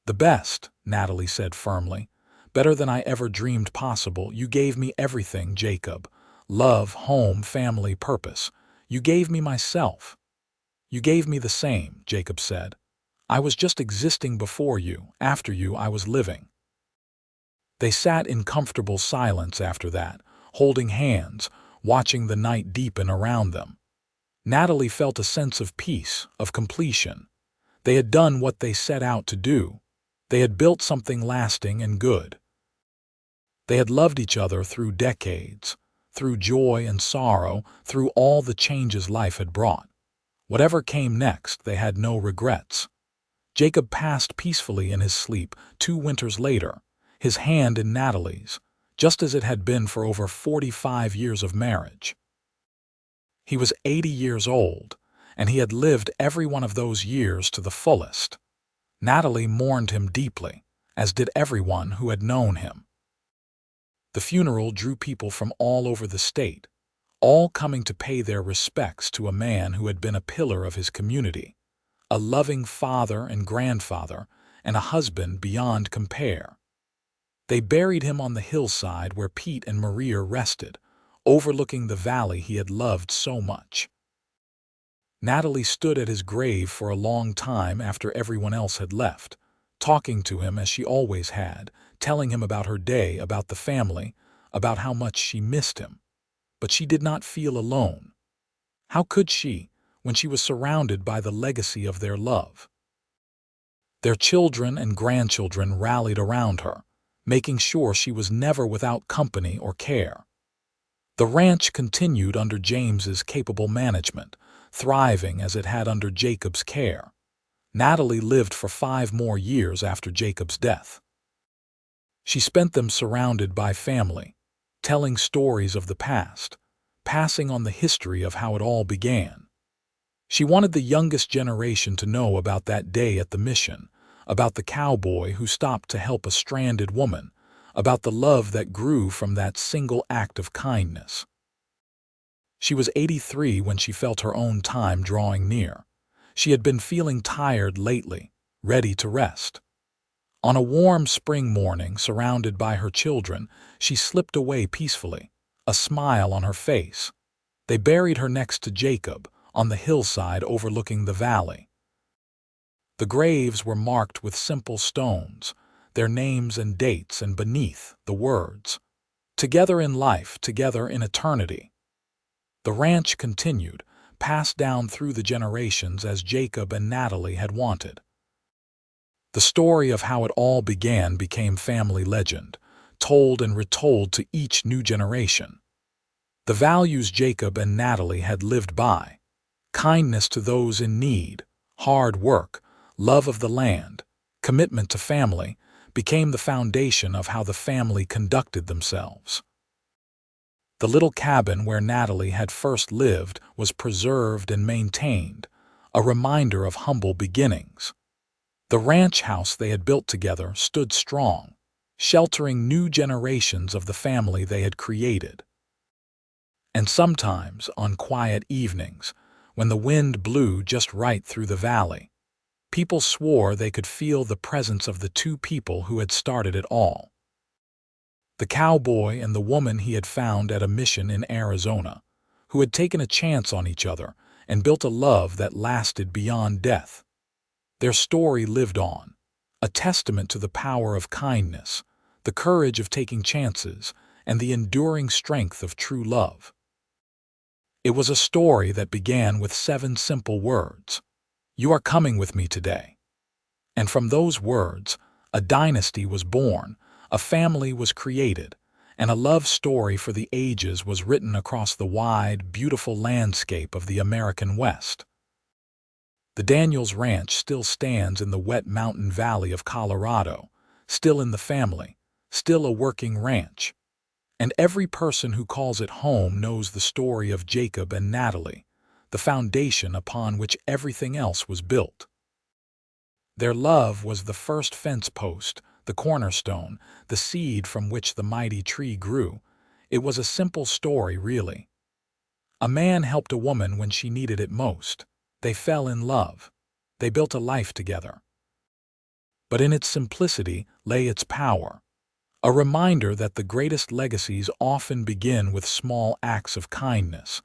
"The best," Natalie said firmly. "Better than I ever dreamed possible. You gave me everything, Jacob. Love, home, family, purpose. You gave me myself." "You gave me the same," Jacob said. "I was just existing before you. After you, I was living." They sat in comfortable silence after that, holding hands, watching the night deepen around them. Natalie felt a sense of peace, of completion. They had done what they set out to do. They had built something lasting and good. They had loved each other through decades, through joy and sorrow, through all the changes life had brought. Whatever came next, they had no regrets. Jacob passed peacefully in his sleep 2 winters later, his hand in Natalie's, just as it had been for over 45 years of marriage. He was 80 years old, and he had lived every one of those years to the fullest. Natalie mourned him deeply, as did everyone who had known him. The funeral drew people from all over the state, all coming to pay their respects to a man who had been a pillar of his community, a loving father and grandfather, and a husband beyond compare. They buried him on the hillside where Pete and Maria rested, overlooking the valley he had loved so much. Natalie stood at his grave for a long time after everyone else had left, talking to him as she always had, telling him about her day, about the family, about how much she missed him. But she did not feel alone. How could she, when she was surrounded by the legacy of their love? Their children and grandchildren rallied around her, making sure she was never without company or care. The ranch continued under James's capable management, thriving as it had under Jacob's care. Natalie lived for 5 more years after Jacob's death. She spent them surrounded by family, telling stories of the past, passing on the history of how it all began. She wanted the youngest generation to know about that day at the mission, about the cowboy who stopped to help a stranded woman, about the love that grew from that single act of kindness. She was 83 when she felt her own time drawing near. She had been feeling tired lately, ready to rest. On a warm spring morning, surrounded by her children, she slipped away peacefully, a smile on her face. They buried her next to Jacob, on the hillside overlooking the valley. The graves were marked with simple stones, their names and dates, and beneath the words, "Together in life, together in eternity." The ranch continued, passed down through the generations as Jacob and Natalie had wanted. The story of how it all began became family legend, told and retold to each new generation. The values Jacob and Natalie had lived by, kindness to those in need, hard work, love of the land, commitment to family, became the foundation of how the family conducted themselves. The little cabin where Natalie had first lived was preserved and maintained, a reminder of humble beginnings. The ranch house they had built together stood strong, sheltering new generations of the family they had created. And sometimes, on quiet evenings, when the wind blew just right through the valley, people swore they could feel the presence of the 2 people who had started it all. The cowboy and the woman he had found at a mission in Arizona, who had taken a chance on each other and built a love that lasted beyond death. Their story lived on, a testament to the power of kindness, the courage of taking chances, and the enduring strength of true love. It was a story that began with 7 simple words: "You are coming with me today." And from those words, a dynasty was born, a family was created, and a love story for the ages was written across the wide, beautiful landscape of the American West. The Daniels Ranch still stands in the wet mountain valley of Colorado, still in the family, still a working ranch. And every person who calls it home knows the story of Jacob and Natalie, the foundation upon which everything else was built. Their love was the first fence post, the cornerstone, the seed from which the mighty tree grew. It was a simple story, really. A man helped a woman when she needed it most. They fell in love. They built a life together. But in its simplicity lay its power, a reminder that the greatest legacies often begin with small acts of kindness,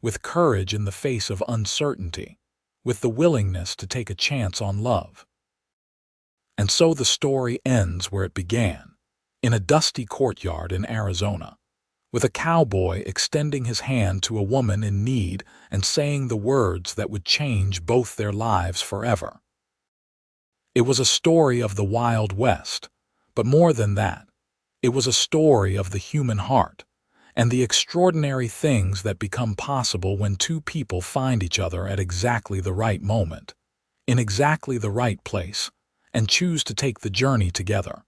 with courage in the face of uncertainty, with the willingness to take a chance on love. And so the story ends where it began, in a dusty courtyard in Arizona, with a cowboy extending his hand to a woman in need and saying the words that would change both their lives forever. It was a story of the Wild West, but more than that, it was a story of the human heart and the extraordinary things that become possible when 2 people find each other at exactly the right moment, in exactly the right place, and choose to take the journey together.